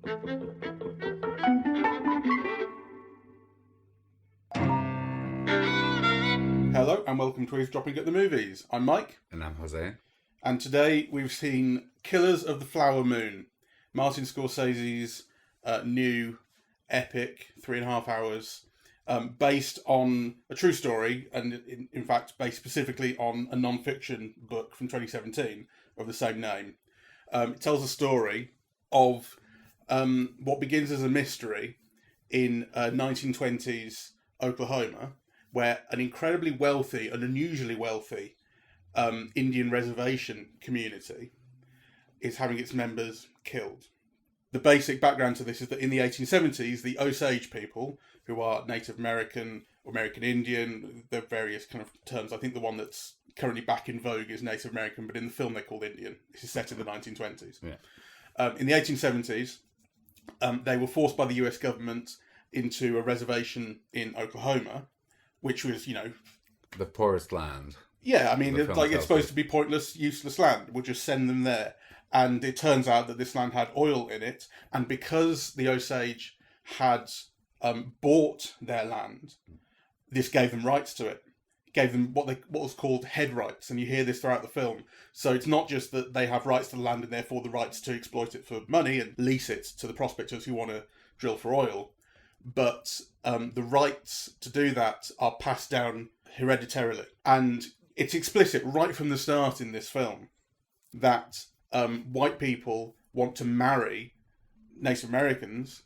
Hello and welcome to Eavesdropping at the Movies. I'm Mike. And I'm Jose. And today we've seen Killers of the Flower Moon, Martin Scorsese's new epic, 3.5 hours, based on a true story, and in fact based specifically on a non-fiction book from 2017 of the same name. It tells a story of what begins as a mystery in 1920s Oklahoma, where an incredibly wealthy and unusually wealthy Indian reservation community is having its members killed. The basic background to this is that in the 1870s, the Osage people, who are Native American or American Indian, there are various kind of terms. I think the one that's currently back in vogue is Native American, but in the film they're called Indian. This is set in the 1920s. Yeah. In the 1870s, they were forced by the US government into a reservation in Oklahoma, which was, the poorest land. Yeah, I mean, it's supposed to be pointless, useless land. We'll just send them there. And it turns out that this land had oil in it. And because the Osage had bought their land, this gave them rights to it. It gave them what was called head rights. And you hear this throughout the film. So it's not just that they have rights to the land and therefore the rights to exploit it for money and lease it to the prospectors who want to drill for oil. But the rights to do that are passed down hereditarily. And it's explicit right from the start in this film that white people want to marry Native Americans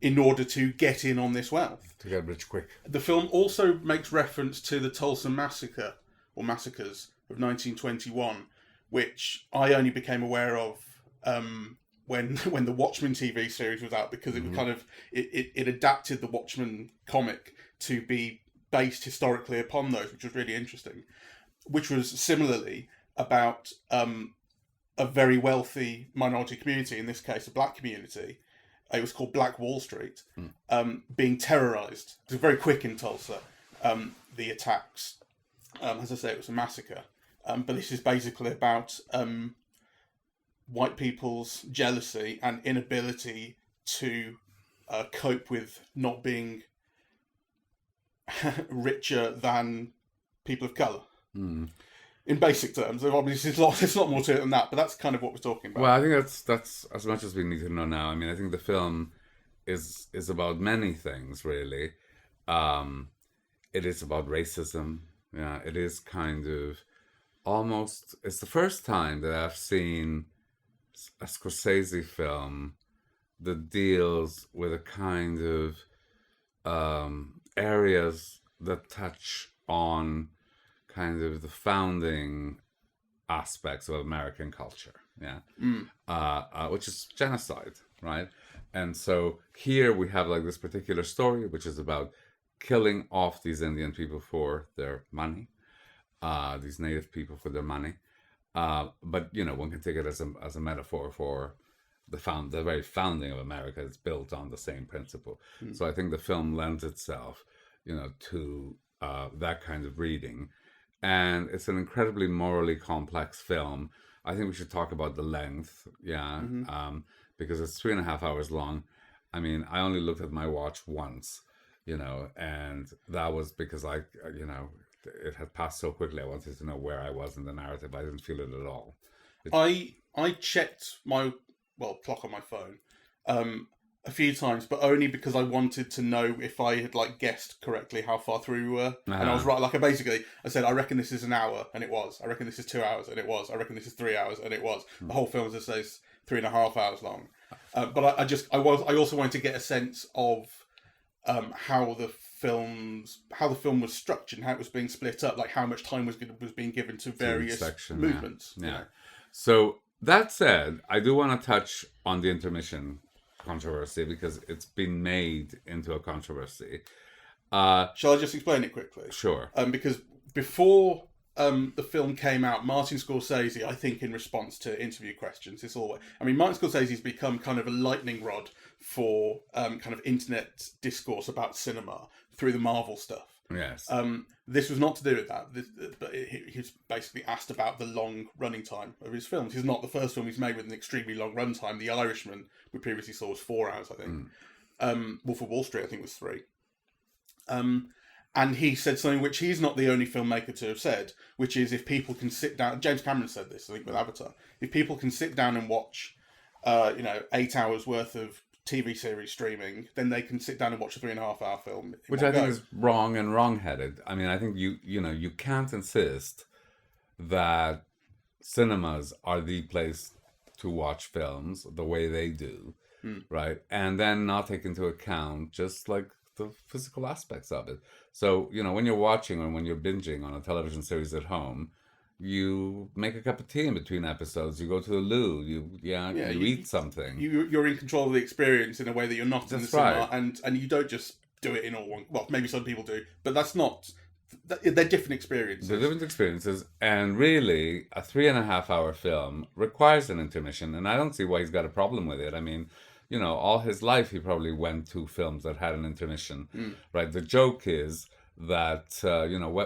in order to get in on this wealth. To get rich quick. The film also makes reference to the Tulsa Massacre, or massacres, of 1921, which I only became aware of when the Watchmen TV series was out, because it was kind of it adapted the Watchmen comic to be based historically upon those, which was really interesting. Which was similarly about a very wealthy minority community, in this case a black community. It was called Black Wall Street, being terrorized. It was very quick in Tulsa, the attacks. As I say, it was a massacre. But this is basically about white people's jealousy and inability to cope with not being richer than people of colour. In basic terms. Obviously, there's a lot more to it than that, but that's kind of what we're talking about. Well, I think that's as much as we need to know now. I mean, I think the film is about many things, really. It is about racism. Yeah, it is kind of almost... It's the first time that I've seen a Scorsese film that deals with a kind of areas that touch on kind of the founding aspects of American culture, which is genocide, right? And so here we have like this particular story, which is about killing off these Indian people for their money, these native people for their money. But one can take it as a metaphor for the very founding of America. It's built on the same principle. So I think the film lends itself, to that kind of reading. And it's an incredibly morally complex film. I think we should talk about the length, because it's 3.5 hours long. I mean, I only looked at my watch once, and that was because it had passed so quickly. I wanted to know where I was in the narrative. I didn't feel it at all. I checked my clock on my phone a few times, but only because I wanted to know if I had guessed correctly how far through we were. And I was right. I said, I reckon this is an hour, and it was. I reckon this is 2 hours, and it was. I reckon this is 3 hours, and it was. The whole film, as I say, is 3.5 hours long. But I also wanted to get a sense of how the film was structured, and how it was being split up, like how much time was being given to various movements. Yeah. So that said, I do want to touch on the intermission controversy, because it's been made into a controversy. Shall I just explain it quickly? Sure. Because before the film came out, Martin Scorsese, I think in response to interview questions, Martin Scorsese's become kind of a lightning rod for kind of internet discourse about cinema through the Marvel stuff. Yes. This was not to do with that, but he's basically asked about the long running time of his films. He's not the first film he's made with an extremely long runtime. The Irishman we previously saw was 4 hours, I think. Wolf of Wall Street, I think, was 3. And he said something which he's not the only filmmaker to have said, which is if people can sit down. James Cameron said this, I think, with Avatar. If people can sit down and watch, 8 hours worth of TV series streaming, then they can sit down and watch a 3.5-hour film. Which I think is wrong and wrong-headed. I mean, I think you can't insist that cinemas are the place to watch films the way they do, right? And then not take into account just like the physical aspects of it. So, when you're watching or when you're binging on a television series at home, you make a cup of tea in between episodes. You go to the loo. You eat something. You're in control of the experience in a way that you're not in the cinema, right. and you don't just do it in all one. Well, maybe some people do, but that's not. They're different experiences. They're different experiences, and really, a 3.5-hour film requires an intermission, and I don't see why he's got a problem with it. I mean, all his life he probably went to films that had an intermission, right? The joke is that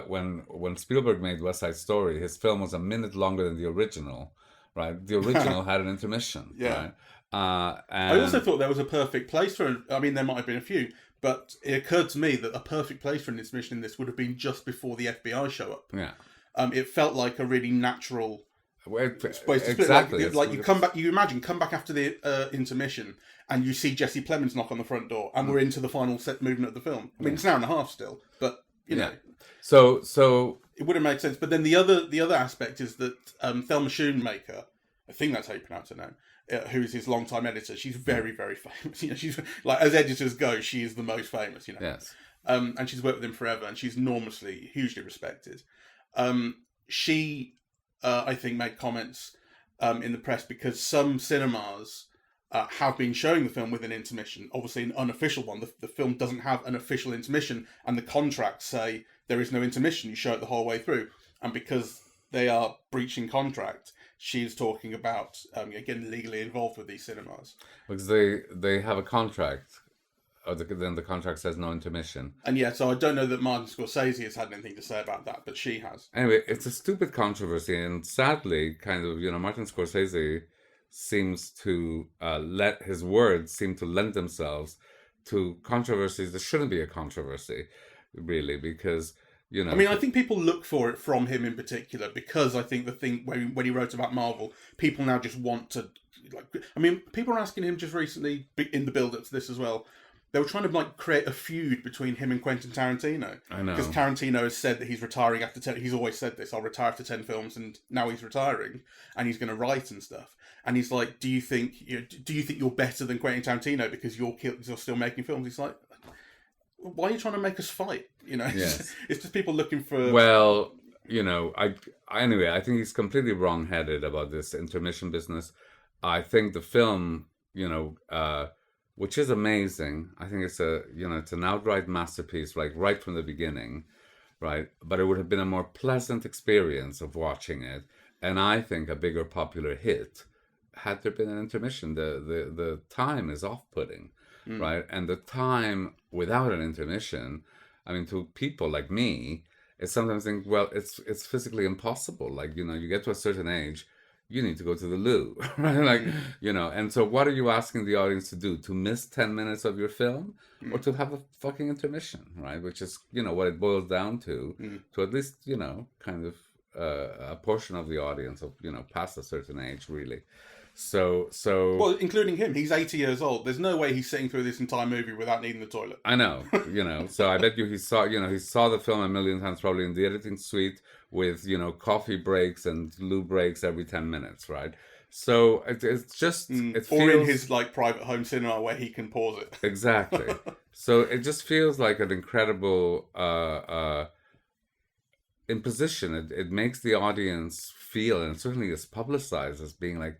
when Spielberg made West Side Story, his film was a minute longer than the original, right? The original had an intermission, yeah. Right? I also thought there was a perfect place for. I mean, there might have been a few, but it occurred to me that a perfect place for an intermission in this would have been just before the FBI show up. Yeah. It felt like a really natural. Exactly. Like you come back. You imagine come back after the intermission, and you see Jesse Plemons knock on the front door, and we're into the final set movement of the film. I mean, it's an hour and a half still, but you know. So it would have made sense. But then the other aspect is that Thelma Schoonmaker, I think that's how you pronounce her name, who is his longtime editor. She's very, very famous. She's like, as editors go, she is the most famous. Yes. And she's worked with him forever, and she's enormously, hugely respected. She, I think, made comments in the press because some cinemas have been showing the film with an intermission, obviously an unofficial one. The film doesn't have an official intermission, and the contracts say there is no intermission. You show it the whole way through. And because they are breaching contract, she's talking about getting legally involved with these cinemas. Because they have a contract. Then the contract says no intermission. And so I don't know that Martin Scorsese has had anything to say about that, but she has. Anyway, it's a stupid controversy, and sadly, kind of, Martin Scorsese seems to let his words seem to lend themselves to controversies that shouldn't be a controversy, really, because, I mean, I think people look for it from him in particular, because I think the thing when he wrote about Marvel, people now just want to, people are asking him just recently, in the build-up to this as well, they were trying to create a feud between him and Quentin Tarantino. I know. Because Tarantino has said that he's retiring after 10. He's always said this, I'll retire after 10 films, and now he's retiring, and he's going to write and stuff. And he's like, do you think you're better than Quentin Tarantino because you're still making films? He's like, why are you trying to make us fight? Yes. It's just people looking for... Well, anyway, I think he's completely wrong-headed about this intermission business. I think the film, which is amazing. I think it's it's an outright masterpiece, right from the beginning, right? But it would have been a more pleasant experience of watching it, and I think a bigger popular hit had there been an intermission. The time is off-putting, right? And the time without an intermission, I mean, to people like me, it's sometimes think, well, it's physically impossible. You get to a certain age, you need to go to the loo, right? And so what are you asking the audience to do? To miss 10 minutes of your film? Or to have a fucking intermission, right? Which is, what it boils down to at least, kind of a portion of the audience of, past a certain age, really. So... Well, including him. He's 80 years old. There's no way he's sitting through this entire movie without needing the toilet. I know, So I bet you he saw the film a million times, probably in the editing suite with, coffee breaks and loo breaks every 10 minutes, right? So it's just... It feels... Or in his, private home cinema where he can pause it. Exactly. So it just feels like an incredible imposition. It makes the audience feel, and certainly is publicized as being like,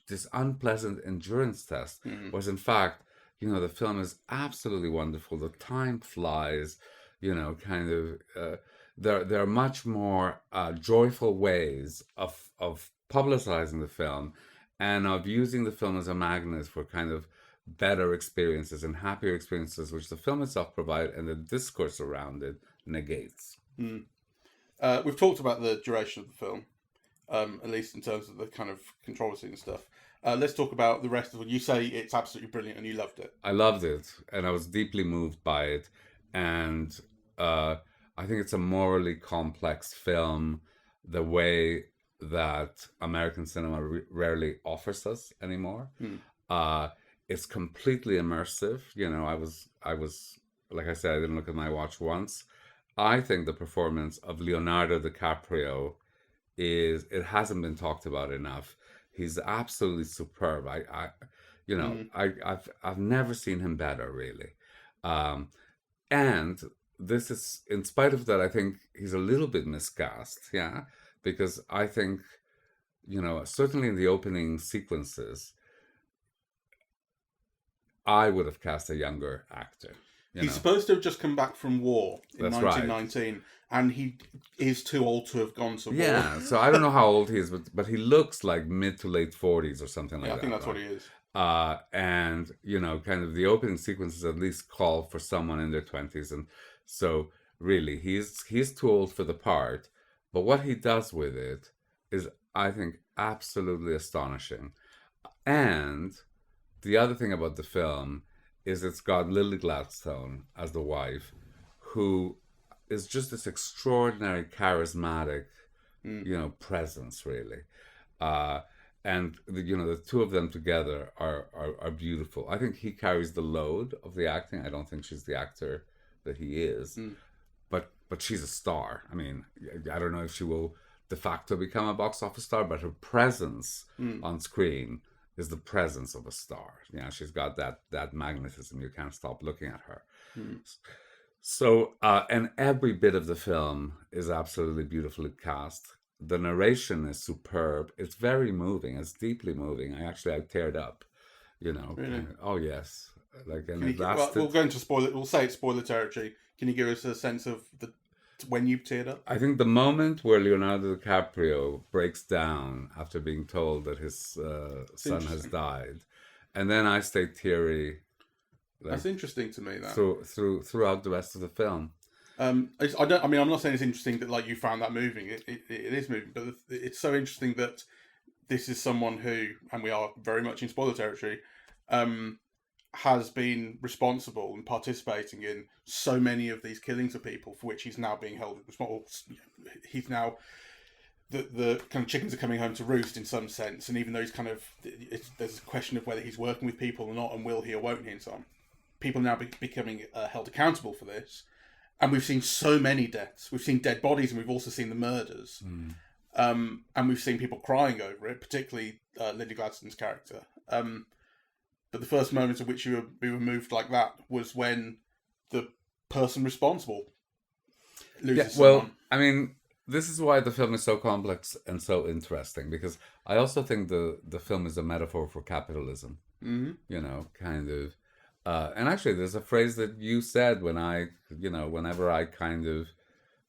this unpleasant endurance test, whereas in fact, the film is absolutely wonderful. The time flies, kind of, there are much more joyful ways of publicizing the film and of using the film as a magnet for kind of better experiences and happier experiences, which the film itself provides and the discourse around it negates. We've talked about the duration of the film, at least in terms of the kind of controversy and stuff. Let's talk about the rest of it. You say it's absolutely brilliant and you loved it. I loved it, and I was deeply moved by it, and I think it's a morally complex film, the way that American cinema rarely offers us anymore. It's completely immersive. You know, I was like I said, I didn't look at my watch once. I think the performance of Leonardo DiCaprio it hasn't been talked about enough. He's absolutely superb. I've never seen him better, really. And this is, in spite of that, I think he's a little bit miscast, yeah, because I think, certainly in the opening sequences, I would have cast a younger actor. He's supposed to have just come back from war in That's 1919, right. And he is too old to have gone to war. Yeah, so I don't know how old he is, but he looks like mid to late 40s or something like that. I think that's right? What he is. And, kind of the opening sequences at least call for someone in their 20s. And so, really, he's too old for the part. But what he does with it is, I think, absolutely astonishing. And the other thing about the film is it's got Lily Gladstone as the wife, who is just this extraordinary, charismatic, presence, really. And the two of them together are beautiful. I think he carries the load of the acting. I don't think she's the actor that he is, but she's a star. I mean, I don't know if she will de facto become a box office star, but her presence on screen is the presence of a star. She's got that magnetism. You can't stop looking at her. So, and every bit of the film is absolutely beautifully cast. The narration is superb. It's very moving. It's deeply moving. I teared up, Really? Oh, yes. We'll go into spoiler. We'll say it's spoiler territory. Can you give us a sense of when you teared up? I think the moment where Leonardo DiCaprio breaks down after being told that his son has died, and then I stay teary. That's interesting to me. That throughout the rest of the film. I'm not saying it's interesting that you found that moving. It is moving, but it's so interesting that this is someone who, and we are very much in spoiler territory, has been responsible and participating in so many of these killings of people for which he's now being held responsible. He's now the kind of chickens are coming home to roost in some sense, and even though he's there's a question of whether he's working with people or not, and will he or won't he, and so on. People now becoming held accountable for this. And we've seen so many deaths. We've seen dead bodies, and we've also seen the murders. And we've seen people crying over it, particularly Lily Gladstone's character. But the first moment at which we were moved like that was when the person responsible loses someone. I mean, this is why the film is so complex and so interesting, because I also think the film is a metaphor for capitalism. Kind of. And actually, there's a phrase that you said whenever I kind of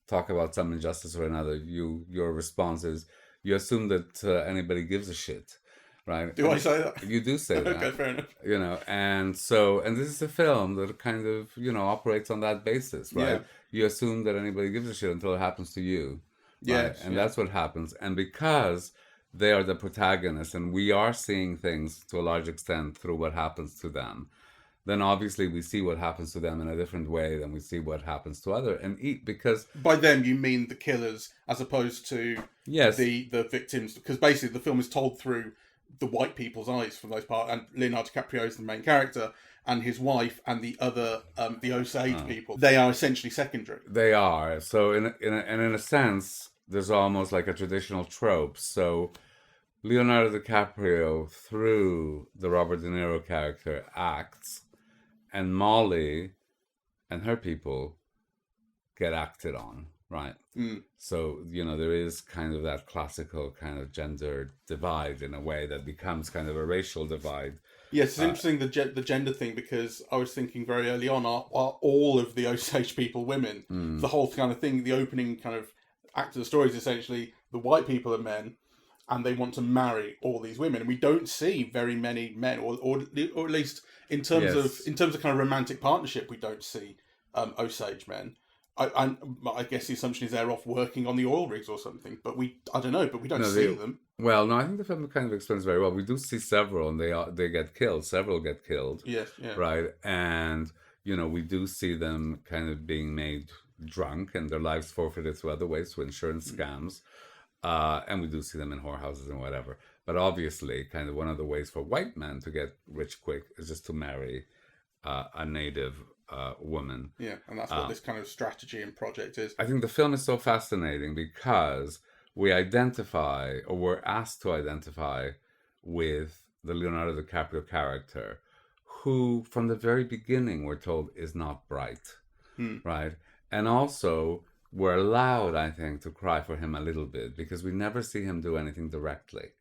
talk about some injustice or another, your response is, you assume that anybody gives a shit, right? Do I say that? You do say that. Okay, fair enough. And this is a film that kind of, operates on that basis, right? Yeah. You assume that anybody gives a shit until it happens to you. Right? Yes. And that's what happens. And because they are the protagonists and we are seeing things to a large extent through what happens to them, then obviously we see what happens to them in a different way than we see what happens to because by them you mean the killers as opposed to the victims, because basically the film is told through the white people's eyes for the most part, and Leonardo DiCaprio is the main character, and his wife and the other the Osage people, they are essentially secondary. They are. So in a sense, there's almost like a traditional trope. So Leonardo DiCaprio, through the Robert De Niro character, acts, and Molly and her people get acted on, right? So, there is kind of that classical kind of gender divide in a way that becomes kind of a racial divide. Yes, it's interesting, the gender thing, because I was thinking very early on, are all of the Osage people women? The whole kind of thing, the opening kind of act of the story is essentially the white people are men, and they want to marry all these women. And we don't see very many men, or at least in terms Yes. of kind of romantic partnership, we don't see Osage men. I guess the assumption is they're off working on the oil rigs or something, but I don't know, but we don't No, see them. well, no, I think the film kind of explains very well. We do see several, and they get killed. Several get killed, Yes, yeah. right? And we do see them kind of being made drunk and their lives forfeited through other ways, through insurance scams, and we do see them in whorehouses and whatever. But obviously, kind of one of the ways for white men to get rich quick is just to marry a native woman. Yeah, and that's what this kind of strategy and project is. I think the film is so fascinating because we identify, or we're asked to identify, with the Leonardo DiCaprio character, who from the very beginning we're told is not bright, right? And also we're allowed, I think, to cry for him a little bit because we never see him do anything directly,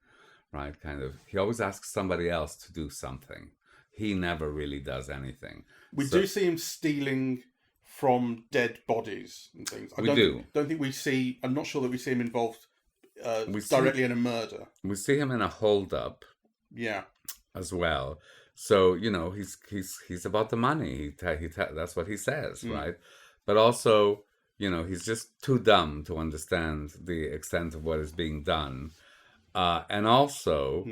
right? Kind of, he always asks somebody else to do something. He never really does anything. We do see him stealing from dead bodies and things. Don't think we see. I'm not sure that we see him involved directly in a murder. We see him in a hold-up. Yeah. As well. So he's about the money. That's what he says, right? But also, he's just too dumb to understand the extent of what is being done, and also,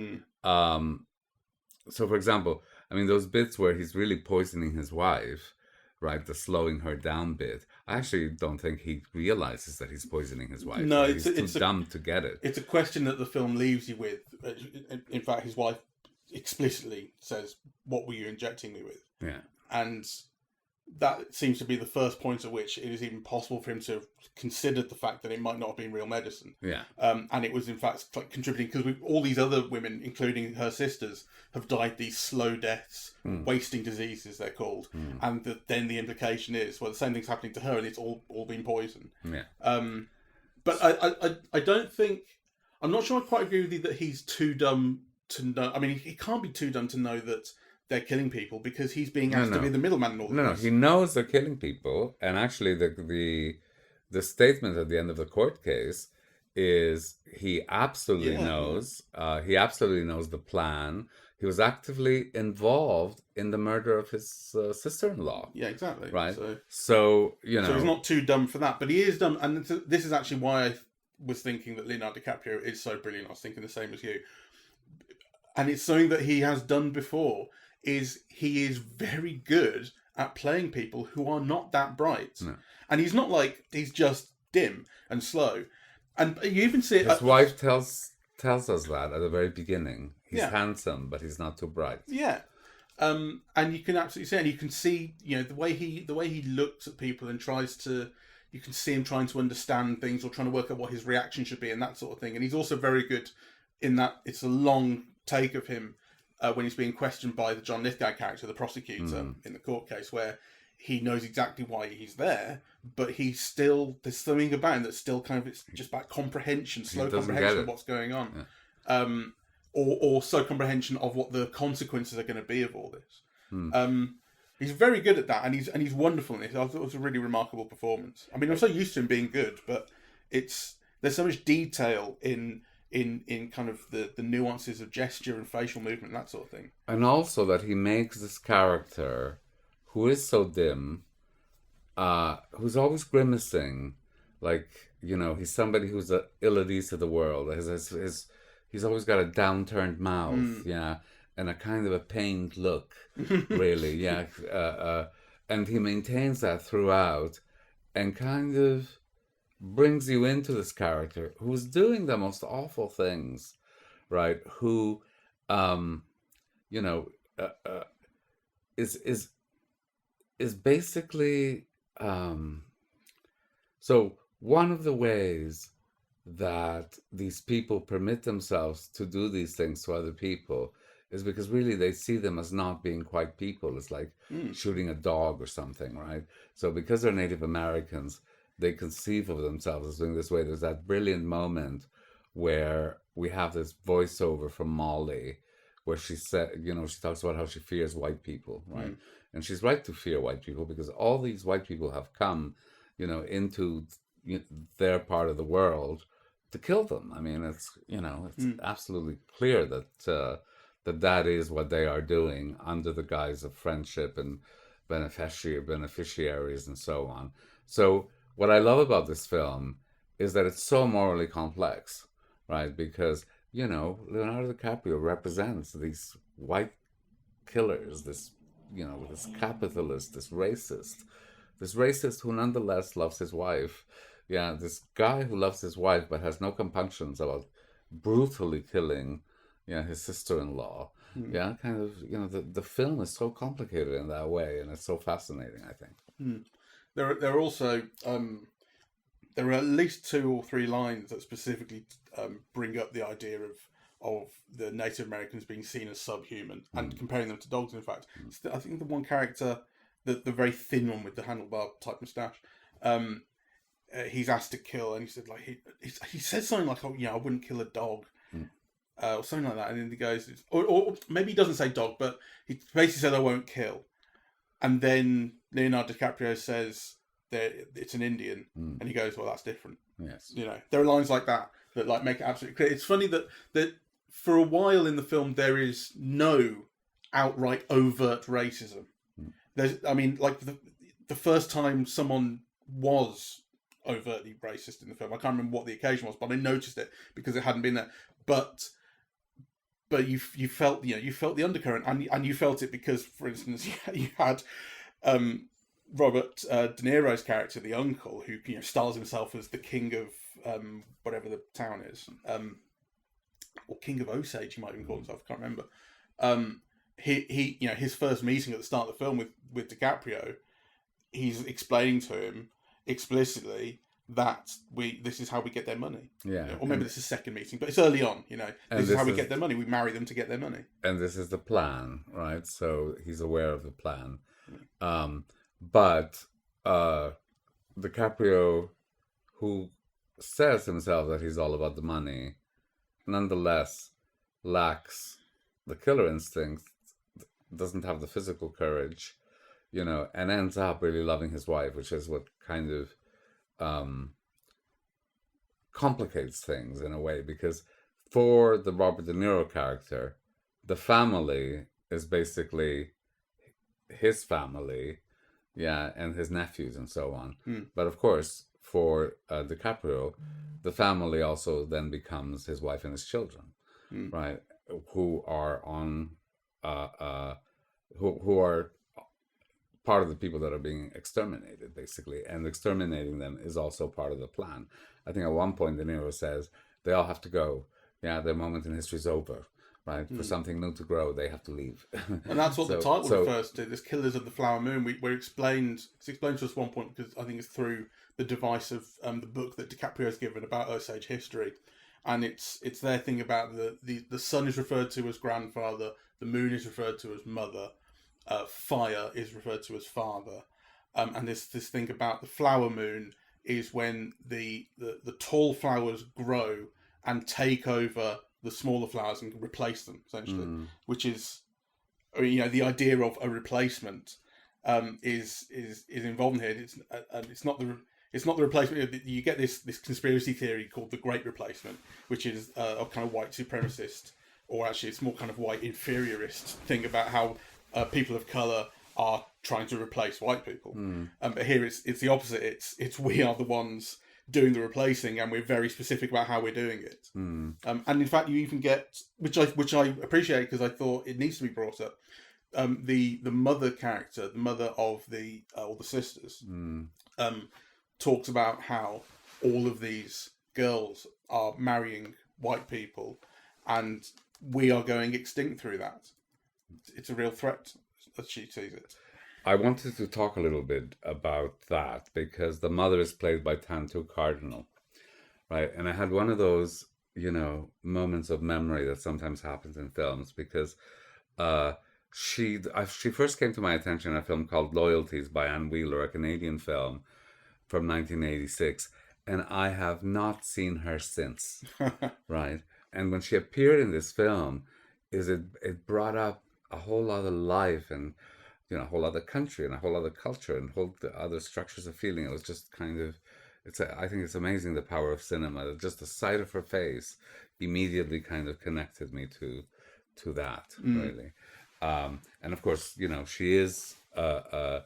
so for example, I mean, those bits where he's really poisoning his wife, right? The slowing her down bit. I actually don't think he realizes that he's poisoning his wife. No, he's too dumb to get it. It's a question that the film leaves you with. In fact, his wife explicitly says, "What were you injecting me with?" Yeah. And that seems to be the first point at which it is even possible for him to have considered the fact that it might not have been real medicine. Yeah. And it was in fact contributing because all these other women, including her sisters, have died these slow deaths, wasting diseases they're called. And then the implication is, well, the same thing's happening to her, and it's all been poison. Yeah. But I don't think, I'm not sure I quite agree with you that he's too dumb to know. I mean, he can't be too dumb to know that they're killing people because he's being asked to be the middleman in all this. No, he knows they're killing people, and actually the statement at the end of the court case is he absolutely knows. He absolutely knows the plan. He was actively involved in the murder of his sister-in-law. Yeah, exactly. Right. So so he's not too dumb for that, but he is dumb, and this is actually why I was thinking that Leonardo DiCaprio is so brilliant. I was thinking the same as you, and it's something that he has done before. He is very good at playing people who are not that bright. No. And he's not like, he's just dim and slow. And you even see it... His wife tells us that at the very beginning. He's handsome, but he's not too bright. Yeah. And you can absolutely see it. And you can see, the way he looks at people and you can see him trying to understand things or trying to work out what his reaction should be and that sort of thing. And he's also very good in that it's a long take of him when he's being questioned by the John Lithgow character, the prosecutor, in the court case, where he knows exactly why he's there, but there's something about him that's still kind of, it's just about comprehension, slow comprehension of what's going on. Yeah. Or slow comprehension of what the consequences are going to be of all this. He's very good at that, and he's wonderful in it. I thought it was a really remarkable performance. I mean, I'm so used to him being good, but there's so much detail in kind of the nuances of gesture and facial movement and that sort of thing. And also that he makes this character who is so dim, who's always grimacing, like, he's somebody who's ill at ease to the world. He's always got a downturned mouth, and a kind of a pained look, really, and he maintains that throughout, and kind of brings you into this character who's doing the most awful things, right? Who, is basically, so one of the ways that these people permit themselves to do these things to other people is because really they see them as not being quite people. It's like shooting a dog or something, right? So because they're Native Americans, they conceive of themselves as doing this way. There's that brilliant moment where we have this voiceover from Molly where she said, she talks about how she fears white people, right? And she's right to fear white people because all these white people have come, into their part of the world to kill them. I mean, it's absolutely clear that that is what they are doing under the guise of friendship and beneficiaries and so on. So what I love about this film is that it's so morally complex, right? Because, Leonardo DiCaprio represents these white killers, this capitalist, this racist who nonetheless loves his wife. Yeah, this guy who loves his wife but has no compunctions about brutally killing, his sister-in-law. Yeah, kind of, the film is so complicated in that way, and it's so fascinating, I think. There are also there are at least 2 or 3 lines that specifically bring up the idea of the Native Americans being seen as subhuman and comparing them to dogs. In fact, I think the one character, the very thin one with the handlebar type moustache, he's asked to kill, and he said he says something like, "Oh, I wouldn't kill a dog." Or something like that, and then he goes, or maybe he doesn't say dog, but he basically said, "I won't kill," and then Leonardo DiCaprio says that it's an Indian, and he goes, "Well, that's different." Yes, there are lines like that make it absolutely clear. It's funny that for a while in the film there is no outright overt racism. The first time someone was overtly racist in the film, I can't remember what the occasion was, but I noticed it because it hadn't been there. But you felt the undercurrent, and you felt it because, for instance, you had Robert De Niro's character, the uncle, who styles himself as the king of whatever the town is, or king of Osage, he might even call himself. I can't remember. He his first meeting at the start of the film with DiCaprio, he's explaining to him explicitly that this is how we get their money. Yeah. Or maybe this is second meeting, but it's early on, This is how we get their money. We marry them to get their money. And this is the plan, right? So he's aware of the plan. But DiCaprio, who says himself that he's all about the money, nonetheless lacks the killer instinct, doesn't have the physical courage, and ends up really loving his wife, which is what kind of complicates things in a way, because for the Robert De Niro character, the family is basically his family, and his nephews and so on. But of course, for DiCaprio, the family also then becomes his wife and his children, right? Who are on, who are part of the people that are being exterminated, basically, and exterminating them is also part of the plan. I think at one point De Niro says they all have to go. Yeah, their moment in history is over, right? For something new to grow, they have to leave. And that's what the title refers to. This Killers of the Flower Moon. It's explained to us at one point, because I think it's through the device of the book that DiCaprio has given about Osage history, and it's their thing about the sun is referred to as grandfather, the moon is referred to as mother. Fire is referred to as father, and this thing about the flower moon is when the tall flowers grow and take over the smaller flowers and replace them, essentially, which is, the idea of a replacement is involved in here. It's not the replacement. You get this conspiracy theory called the Great Replacement, which is a kind of white supremacist, or actually it's more kind of white inferiorist thing about how people of colour are trying to replace white people. But here it's the opposite. It's we are the ones doing the replacing, and we're very specific about how we're doing it. And in fact, you even get, which I appreciate, because I thought it needs to be brought up, the mother character, the mother of all the sisters, talks about how all of these girls are marrying white people, and we are going extinct through that. It's a real threat, as she sees it. I wanted to talk a little bit about that, because the mother is played by Tantu Cardinal, right? And I had one of those, moments of memory that sometimes happens in films, because she first came to my attention in a film called Loyalties by Anne Wheeler, a Canadian film from 1986, and I have not seen her since, right? And when she appeared in this film, it brought up a whole other life, and a whole other country, and a whole other culture, and whole other structures of feeling. It was just kind of, I think it's amazing, the power of cinema. Just the sight of her face immediately kind of connected me to that, really. And of course, she is a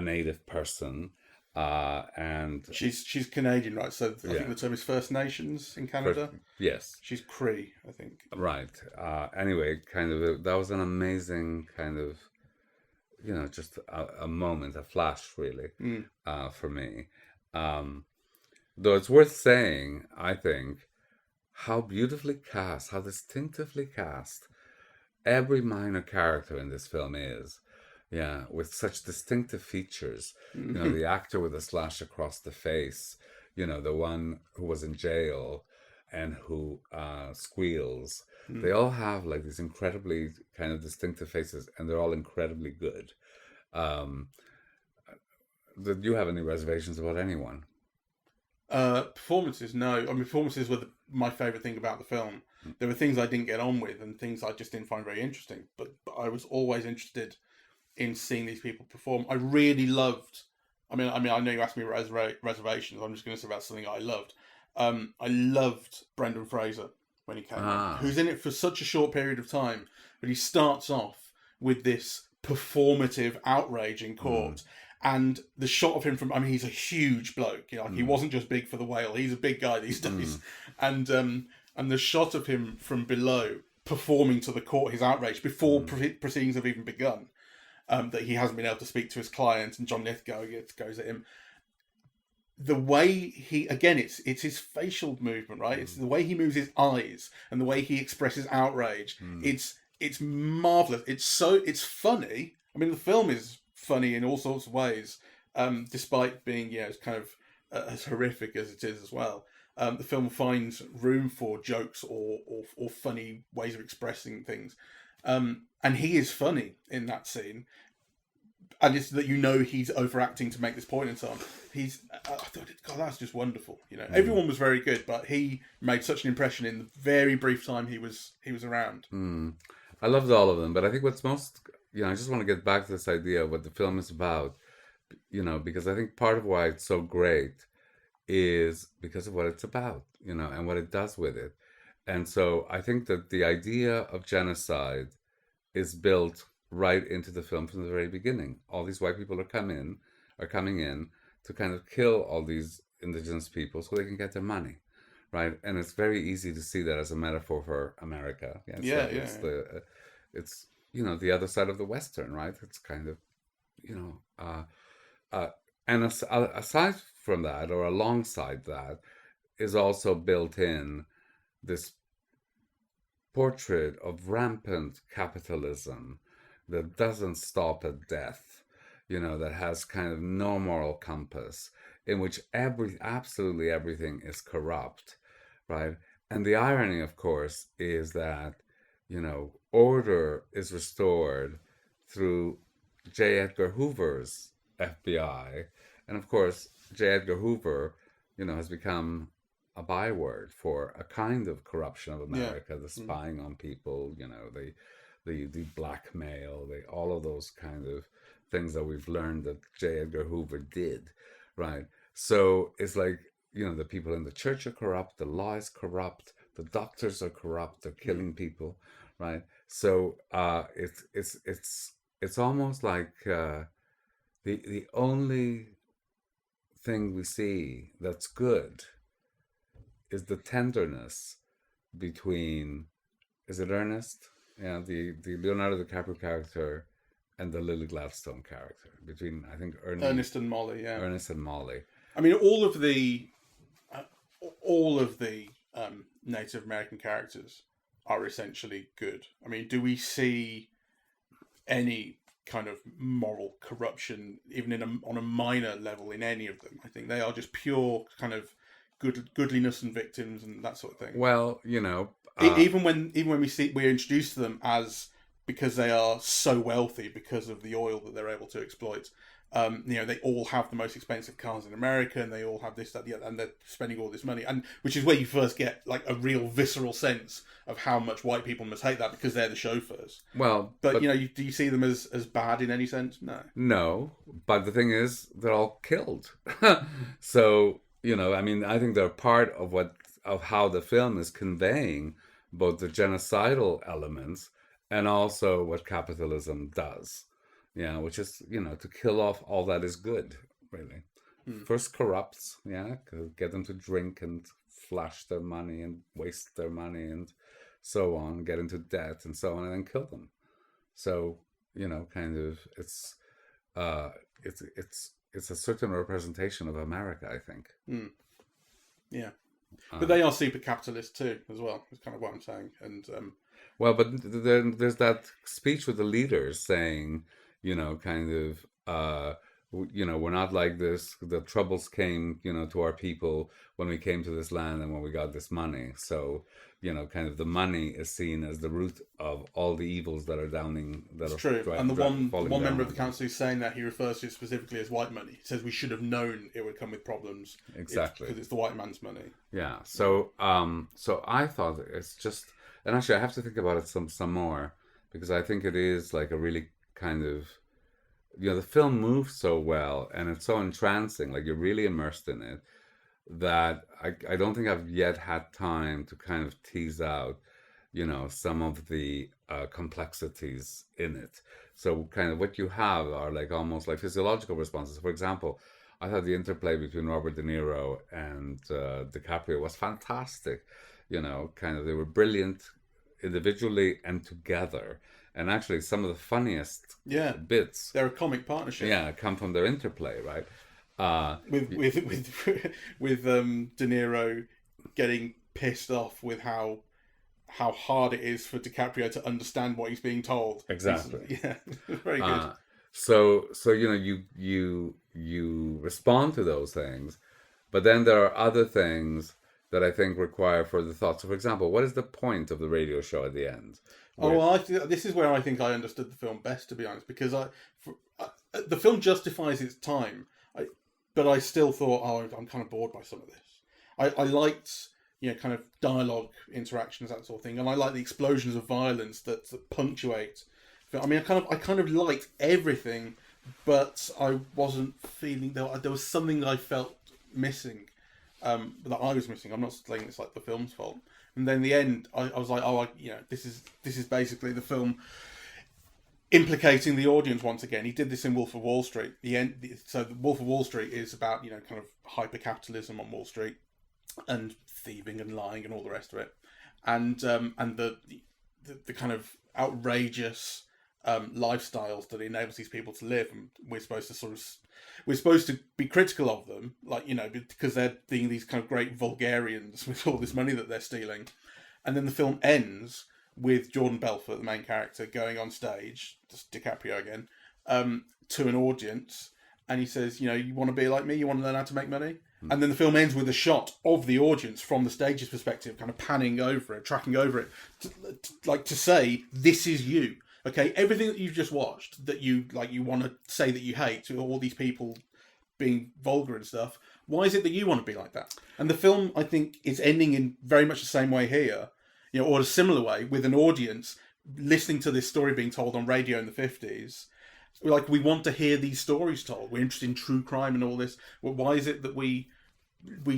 native person, and She's Canadian, right? So I think yeah, the term is First Nations in first, Canada. yes, She's Cree, I think. right. Anyway, kind of that was an amazing kind of just a moment, a flash, really, for me. Um, though it's worth saying, I think, how beautifully cast, how distinctively cast every minor character in this film is. Yeah, with such distinctive features. The actor with a slash across the face, the one who was in jail and who squeals. They all have like these incredibly kind of distinctive faces, and they're all incredibly good. Um, did you have any reservations about anyone? Performances, no. I mean, performances were my favourite thing about the film. There were things I didn't get on with and things I just didn't find very interesting, but I was always interested in seeing these people perform. I really loved. I know you asked me reservations. I'm just going to say about something I loved. I loved Brendan Fraser when he came in, Ah, who's in it for such a short period of time, but he starts off with this performative outrage in court. And the shot of him he's a huge bloke. He wasn't just big for the whale. He's a big guy these days. And the shot of him from below performing to the court his outrage before proceedings have even begun. That he hasn't been able to speak to his client, and John Lithgow goes at him. The way it's his facial movement, right? It's the way he moves his eyes and the way he expresses outrage. It's marvelous. It's funny. I mean, the film is funny in all sorts of ways, despite being it's kind of as horrific as it is as well. The film finds room for jokes or funny ways of expressing things. And he is funny in that scene, and it's that he's overacting to make this point and so on. I thought, God, that's just wonderful. Everyone was very good, but he made such an impression in the very brief time he was around. I loved all of them, but I think what's most, I just want to get back to this idea of what the film is about, because I think part of why it's so great is because of what it's about, and what it does with it. And so I think that the idea of genocide is built right into the film from the very beginning. All these white people are coming in to kind of kill all these indigenous people so they can get their money, right? And it's very easy to see that as a metaphor for America. It's the other side of the Western, right? It's kind of and aside from that, or alongside that, is also built in this portrait of rampant capitalism that doesn't stop at death, that has kind of no moral compass, in which absolutely everything is corrupt, right? And the irony, of course, is that, order is restored through J. Edgar Hoover's FBI. And of course, J. Edgar Hoover, has become a byword for a kind of corruption of America, the spying on people, the blackmail, all of those kind of things that we've learned that J. Edgar Hoover did, right? So it's like, the people in the church are corrupt, the law is corrupt, the doctors are corrupt, they're killing people, right? So it's almost like the only thing we see that's good is the tenderness between, is it Ernest? Yeah, the Leonardo DiCaprio character and the Lily Gladstone character, between, I think, Ernest and Molly. Yeah, Ernest and Molly. I mean, all of the Native American characters are essentially good. I mean, do we see any kind of moral corruption, even on a minor level, in any of them? I think they are just pure kind of goodliness and victims and that sort of thing. Well, even when we're introduced to them as, because they are so wealthy because of the oil that they're able to exploit. They all have the most expensive cars in America, and they all have this, that, the other, and they're spending all this money, and which is where you first get like a real visceral sense of how much white people must hate that, because they're the chauffeurs. Well, but do you see them as bad in any sense? No. No, but the thing is, they're all killed. So I mean, I think they're part of how the film is conveying both the genocidal elements and also what capitalism does. Yeah, which is, to kill off all that is good, really. Hmm. First corrupts, get them to drink and flash their money and waste their money and so on, get into debt and so on, and then kill them. So, kind of, uh, it's a certain representation of America, I think. Hmm. Yeah. Uh, But they are super capitalist too, as well. Is kind of what I'm saying. And Well, but then there's that speech with the leaders saying, kind of, we're not like this. The troubles came, to our people when we came to this land and when we got this money. So, kind of the money is seen as the root of all the evils that are it's true. And the falling one down member of on the them. council who's saying that, he refers to it specifically as white money. He says we should have known it would come with problems. Exactly. Because it's the white man's money. Yeah. So I thought it's just, and actually I have to think about it some more because I think it is like a really kind of, the film moves so well and it's so entrancing, like you're really immersed in it, that I don't think I've yet had time to kind of tease out, some of the complexities in it. So kind of what you have are like almost like physiological responses. For example, I thought the interplay between Robert De Niro and DiCaprio was fantastic. Kind of they were brilliant individually and together. And actually, some of the funniest Yeah. bits, They're a comic partnership. come from their interplay, right? With De Niro getting pissed off with how hard it is for DiCaprio to understand what he's being told. Exactly. Yeah, very good. So you respond to those things, but then there are other things that I think require further thought. So, for example, what is the point of the radio show at the end? Oh, well, this is where I think I understood the film best, to be honest, because the film justifies its time, but I still thought, I'm kind of bored by some of this. I liked, kind of dialogue interactions, that sort of thing, and I like the explosions of violence that punctuate. I mean, I kind of liked everything, but I wasn't feeling there was something that I felt missing, that I was missing. I'm not saying it's like the film's fault. And then in the end, I was like, this is basically the film implicating the audience once again. He did this in Wolf of Wall Street. So the Wolf of Wall Street is about kind of hyper capitalism on Wall Street and thieving and lying and all the rest of it, and the kind of outrageous lifestyles that it enables these people to live, and we're supposed to be critical of them, like because they're being these kind of great vulgarians with all this money that they're stealing. And then the film ends with Jordan Belfort, the main character, going on stage, just DiCaprio again, to an audience, and he says, you want to be like me, you want to learn how to make money. And then the film ends with a shot of the audience from the stage's perspective, kind of panning over it, tracking over it, to say, this is you. Okay, everything that you've just watched that you want to say that you hate, to all these people being vulgar and stuff, why is it that you want to be like that? And the film, I think, is ending in very much the same way here, or a similar way, with an audience listening to this story being told on radio in the 50s. Like, we want to hear these stories told. We're interested in true crime and all this. Well, why is it that we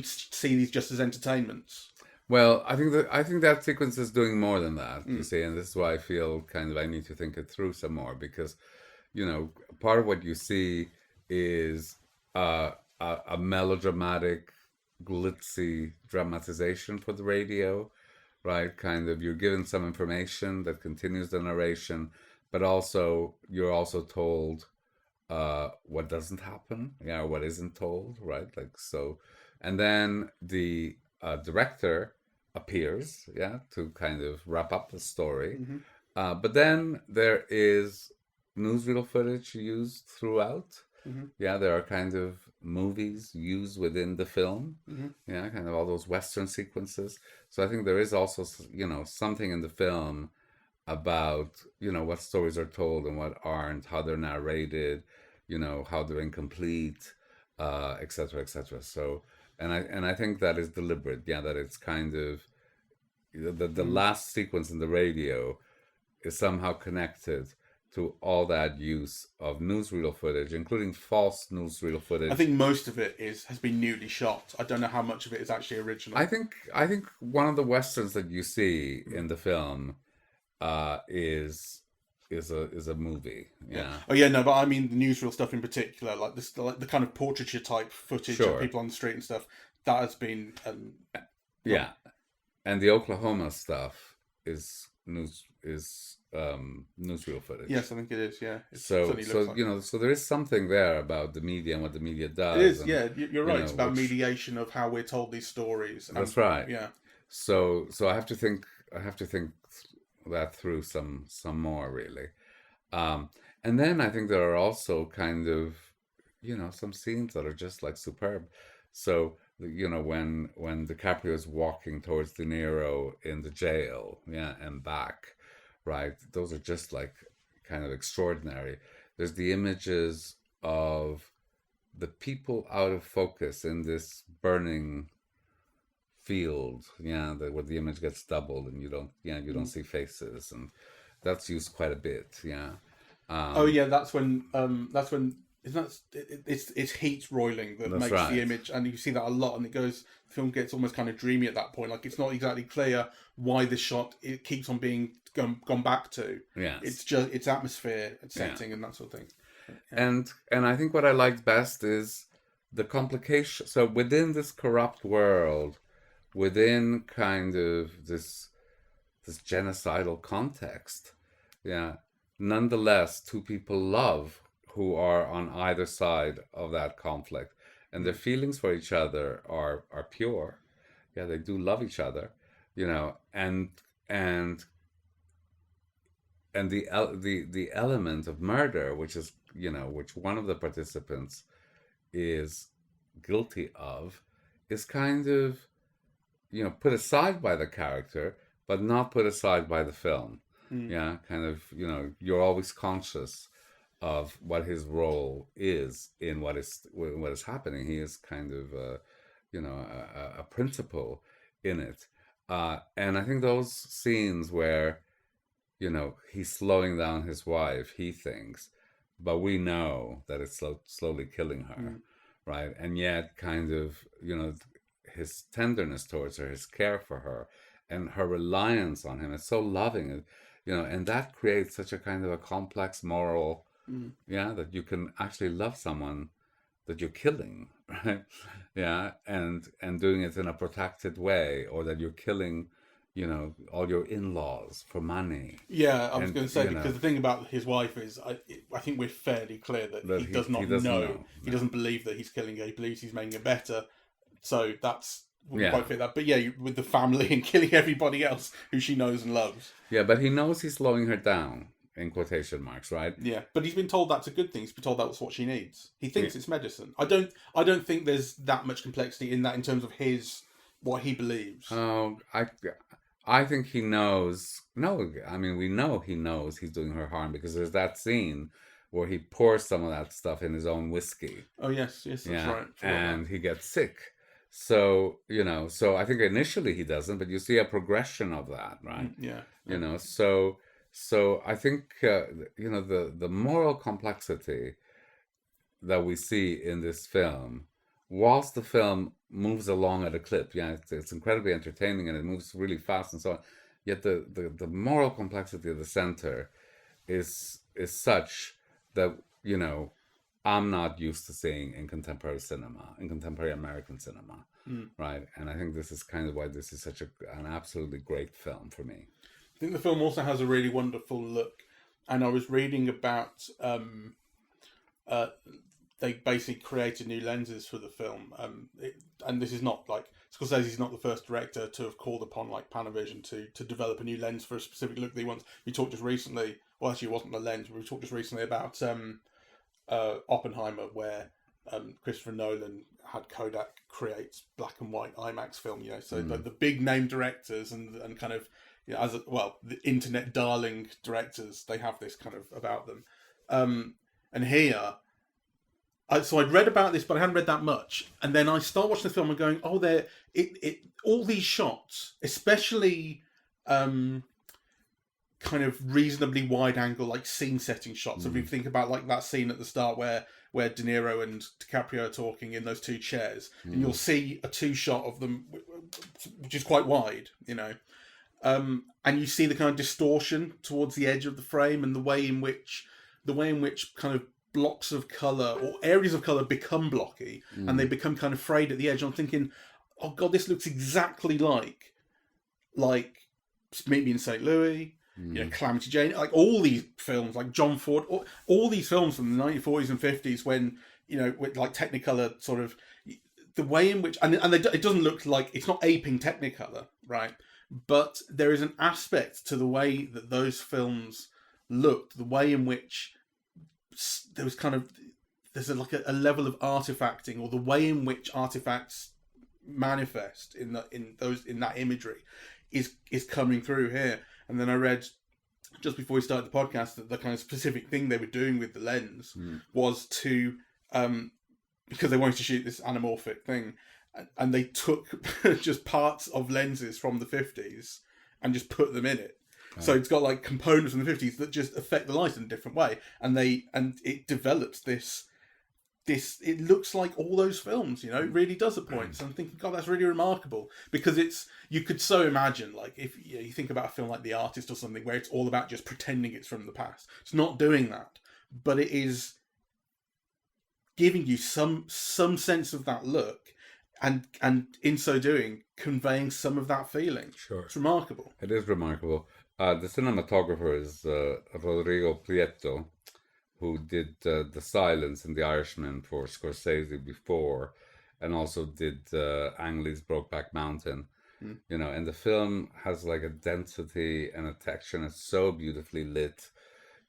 see these just as entertainments? Well, I think that sequence is doing more than that, you see, and this is why I feel kind of I need to think it through some more because, part of what you see is a melodramatic, glitzy dramatization for the radio, right? Kind of you're given some information that continues the narration, but also you're also told what doesn't happen, what isn't told, right? Like so, and then the director appears, to kind of wrap up the story. Mm-hmm. But then there is newsreel footage used throughout. Mm-hmm. There are kind of movies used within the film. Mm-hmm. Kind of all those Western sequences. So I think there is also, something in the film about, what stories are told and what aren't, how they're narrated, how they're incomplete, et cetera, et cetera. So, and I think that is deliberate. That it's kind of the last sequence in the radio is somehow connected to all that use of newsreel footage, including false newsreel footage. I think most of it has been newly shot. I don't know how much of it is actually original. I think one of the westerns that you see in the film is a movie. Yeah. Oh yeah, no, but I mean the newsreel stuff in particular, like this, like the kind of portraiture type footage Sure. of people on the street and stuff. That has been. Yeah. And the Oklahoma stuff is newsreel footage. Yes, I think it is. Yeah. It So certainly looks like so there is something there about the media and what the media does. it is. And, Yeah, you're right. It's about which- mediation of how we're told these stories. That's right. Yeah. So I have to think that through some more really. And then I think there are also kind of, some scenes that are just like superb. So, when DiCaprio is walking towards De Niro in the jail, yeah, and back, right? Those are just like kind of extraordinary. There's the images of the people out of focus in this burning field, yeah, where the image gets doubled and you don't see faces, and that's used quite a bit, yeah. Oh yeah, that's when it's heat roiling that That's makes right. the image, and you see that a lot, and the film gets almost kind of dreamy at that point. Like it's not exactly clear why this shot it keeps on being gone back to. Yes. It's just its atmosphere and setting and that sort of thing. And I think what I liked best is the complication. So within this corrupt world, within kind of this genocidal context, yeah, nonetheless, two people love who are on either side of that conflict, and their feelings for each other are pure. Yeah, they do love each other, and the element of murder, which is which one of the participants is guilty of, is kind of put aside by the character, but not put aside by the film. Yeah, kind of you're always conscious of what his role is in what is happening. He is kind of a principal in it, and I think those scenes where he's slowing down his wife, he thinks, but we know that it's slowly killing her, right? And yet kind of his tenderness towards her, his care for her, and her reliance on him is so loving, and that creates such a kind of a complex moral, that you can actually love someone that you're killing, right? Yeah, and doing it in a protected way, or that you're killing all your in-laws for money. Yeah, I was And, going to say, because the thing about his wife is, I think we're fairly clear that he does not he doesn't know. know. He doesn't believe that he's killing her. He believes he's making it better. So that's wouldn't Yeah. quite fit that. But yeah, with the family and killing everybody else who she knows and loves. Yeah, but he knows he's slowing her down, in quotation marks, right? Yeah, but he's been told that's a good thing. He's been told that's what she needs. He thinks it's medicine. I don't think there's that much complexity in that in terms of what he believes. Oh, I think he knows. No, I mean, we know he knows he's doing her harm, because there's that scene where he pours some of that stuff in his own whiskey. Oh yes, that's right. And he gets sick. So, so I think initially he doesn't, but you see a progression of that, right? Yeah. So I think, the moral complexity that we see in this film, whilst the film moves along at a clip, it's incredibly entertaining and it moves really fast and so on, yet the moral complexity of the center is such that, I'm not used to seeing in contemporary cinema, in contemporary American cinema, right? And I think this is kind of why this is such an absolutely great film for me. I think the film also has a really wonderful look, and I was reading about they basically created new lenses for the film, and this is not like Scorsese's not the first director to have called upon like Panavision to develop a new lens for a specific look that he wants. We talked just recently, well actually it wasn't the lens, but we talked just recently about Oppenheimer, where Christopher Nolan had Kodak create black and white IMAX film. So the big name directors and kind of the internet darling directors, they have this kind of about them. And here, so I'd read about this, but I hadn't read that much. And then I start watching the film and going, oh, all these shots, especially kind of reasonably wide angle, like scene setting shots. If you think about like that scene at the start where De Niro and DiCaprio are talking in those two chairs, and you'll see a two shot of them, which is quite wide, you know. And you see the kind of distortion towards the edge of the frame, and the way in which kind of blocks of color or areas of color become blocky, and they become kind of frayed at the edge. I'm thinking, oh god, this looks exactly like Meet Me in St. Louis, you know, Calamity Jane, like all these films, like John Ford, all these films from the 1940s and 50s, when, you know, with like Technicolor sort of, the way in which, it doesn't look like, it's not aping Technicolor, right? But there is an aspect to the way that those films looked, the way in which there's a level of artifacting, or the way in which artifacts manifest in that imagery is coming through here. And then I read just before we started the podcast that the kind of specific thing they were doing with the lens was to because they wanted to shoot this anamorphic thing, and they took just parts of lenses from the 50s and just put them in it. Right. So it's got like components from the 50s that just affect the light in a different way, and it develops this. It looks like all those films, you know, it really does at points. I'm thinking, God, that's really remarkable, because you could so imagine, like, if you think about a film like The Artist or something, where it's all about just pretending it's from the past. It's not doing that, but it is giving you some sense of that look, and in so doing, conveying some of that feeling. Sure, it's remarkable. It is remarkable. The cinematographer is Rodrigo Prieto, who did The Silence and The Irishman for Scorsese before, and also did Ang Lee's Brokeback Mountain. You know, and the film has like a density and a texture, and it's so beautifully lit,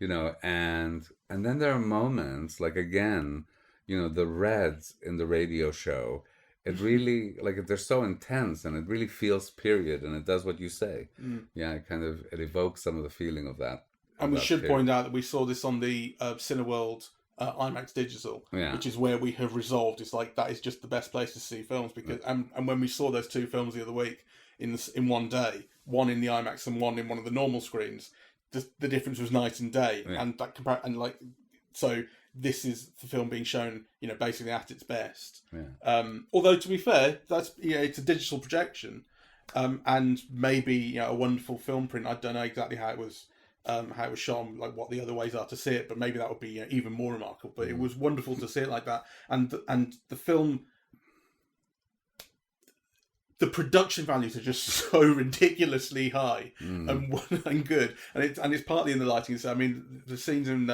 you know, and then there are moments, like, again, you know, the reds in the radio show, it really, like, they're so intense, and it really feels period, and it does what you say. Yeah, it evokes some of the feeling of that. And we should point out that we saw this on the Cineworld IMAX Digital, which is where we have resolved. It's like, that is just the best place to see films, because and when we saw those two films the other week in one day, one in the IMAX and one in one of the normal screens, the difference was night and day, and that so this is the film being shown, you know, basically at its best. Although, to be fair, that's, you know, it's a digital projection, and maybe, you know, a wonderful film print. I don't know exactly how it was shown, like what the other ways are to see it, but maybe that would be, you know, even more remarkable. But it was wonderful to see it like that, and the film, the production values are just so ridiculously high and good, and it's partly in the lighting. So I mean, the scenes in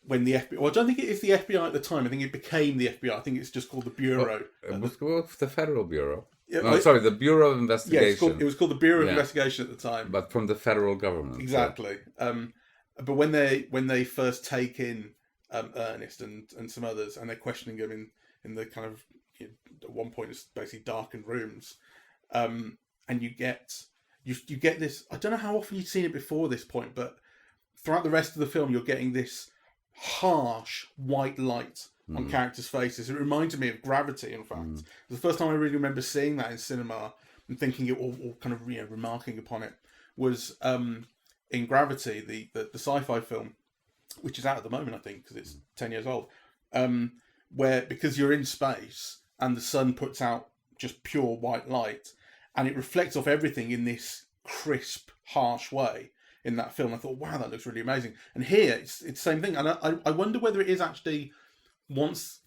when the FBI, well, I don't think it is the FBI at the time. I think it became the FBI. I think it's just called the Bureau. It was called the Federal Bureau. The Bureau of Investigation. Yeah, it was called the Bureau of Investigation at the time, but from the federal government. Exactly. So. But when they first take in Ernest and some others, and they're questioning him in the kind of, you know, at one point it's basically darkened rooms, and you get this. I don't know how often you've seen it before this point, but throughout the rest of the film, you're getting this harsh white light on characters' faces. It reminded me of Gravity, in fact. It was the first time I really remember seeing that in cinema and thinking it, or kind of, you know, remarking upon it, was in Gravity, the sci-fi film, which is out at the moment, I think, because it's 10 years old, where, because you're in space and the sun puts out just pure white light, and it reflects off everything in this crisp, harsh way. In that film, I thought, wow, that looks really amazing. And here, it's the same thing. And I wonder whether it is actually, once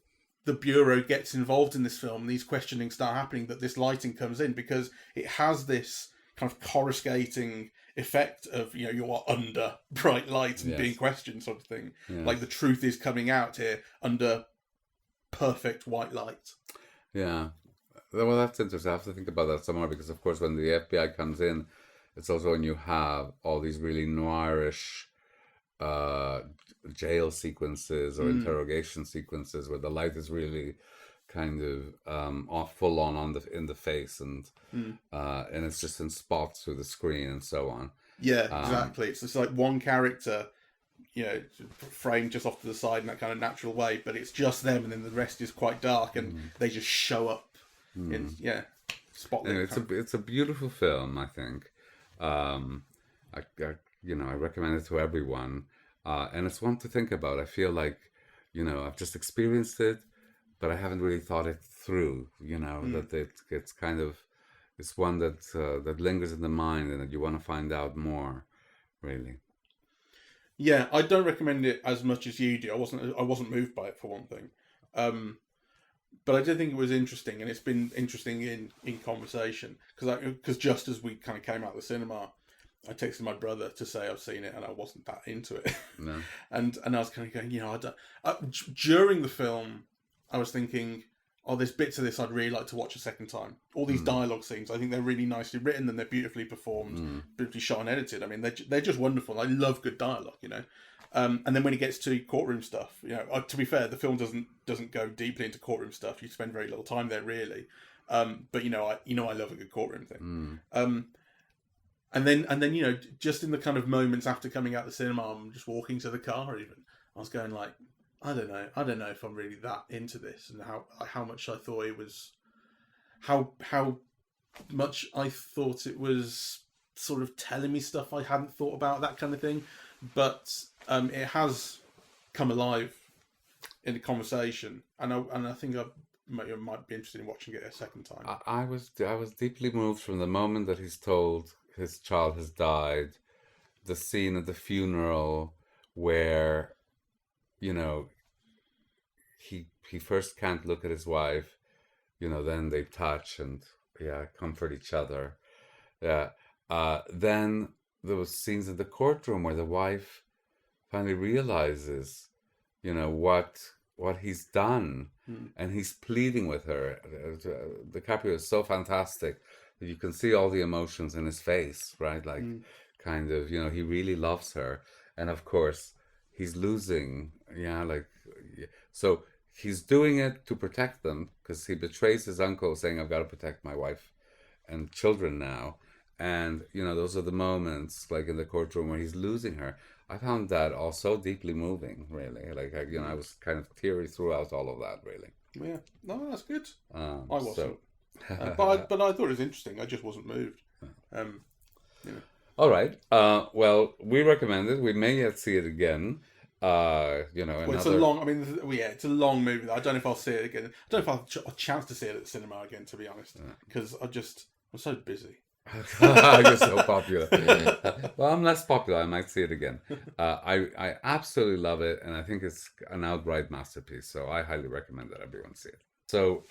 the Bureau gets involved in this film, these questionings start happening, that this lighting comes in, because it has this kind of coruscating effect of, you know, you're under bright light and being questioned, sort of thing. Like the truth is coming out here under perfect white light. Yeah. Well, that's interesting. I have to think about that some more, because, of course, when the FBI comes in, it's also when you have all these really noirish jail sequences or interrogation sequences where the light is really kind of full on in the face, and it's just in spots through the screen and so on. Yeah, exactly. It's just like one character, you know, framed just off to the side in that kind of natural way, but it's just them, and then the rest is quite dark, and they just show up in spotlight. It's a beautiful film, I think. I recommend it to everyone, and it's one to think about. I feel like, I've just experienced it, but I haven't really thought it through. That it's kind of it's one that lingers in the mind, and that you want to find out more, really. Yeah, I don't recommend it as much as you do. I wasn't moved by it, for one thing. But I did think it was interesting, and it's been interesting in conversation because just as we kind of came out of the cinema, I texted my brother to say I've seen it, and I wasn't that into it. No. and I was kind of going, I don't. During the film, I was thinking, oh, there's bits of this I'd really like to watch a second time. All these dialogue scenes, I think they're really nicely written, and they're beautifully performed, beautifully shot and edited. I mean, they're just wonderful. I love good dialogue, And then when it gets to courtroom stuff, to be fair, the film doesn't go deeply into courtroom stuff. You spend very little time there, really. But I love a good courtroom thing. And then just in the kind of moments after coming out the cinema, I'm just walking to the car. Even I was going like, I don't know if I'm really that into this, and how much I thought it was, how much I thought it was sort of telling me stuff I hadn't thought about, that kind of thing. But it has come alive in the conversation, and I think I might be interested in watching it a second time. I was deeply moved from the moment that he's told his child has died, the scene at the funeral where, he first can't look at his wife, then they touch and comfort each other. Yeah. Then there was scenes in the courtroom where the wife finally realizes, what he's done, and he's pleading with her. DiCaprio is so fantastic that you can see all the emotions in his face, right? Like, kind of, he really loves her, and of course, he's losing. So he's doing it to protect them because he betrays his uncle, saying, "I've got to protect my wife and children now." And those are the moments, like in the courtroom, where he's losing her. I found that all so deeply moving, really. Like, I was kind of teary throughout all of that, really. Yeah, no, that's good. I wasn't, So... but I thought it was interesting. I just wasn't moved. All right. Well, we recommend it. We may yet see it again. It's a long. I mean, it's a long movie. I don't know if I'll see it again. I don't know if I'll have a chance to see it at the cinema again, to be honest, because I'm so busy. You're so popular. Well, I'm less popular. I might see it again. I absolutely love it, and I think it's an outright masterpiece. So I highly recommend that everyone see it. So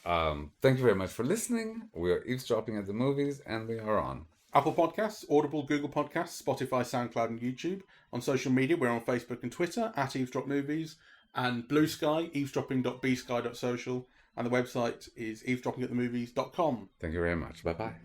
thank you very much for listening. We are eavesdropping at the movies, and we are on Apple Podcasts, Audible, Google Podcasts, Spotify, SoundCloud, and YouTube. On social media, we're on Facebook and Twitter at Eavesdrop Movies, and Blue Sky, eavesdropping.bsky.social. And the website is eavesdroppingatthemovies.com. Thank you very much. Bye-bye.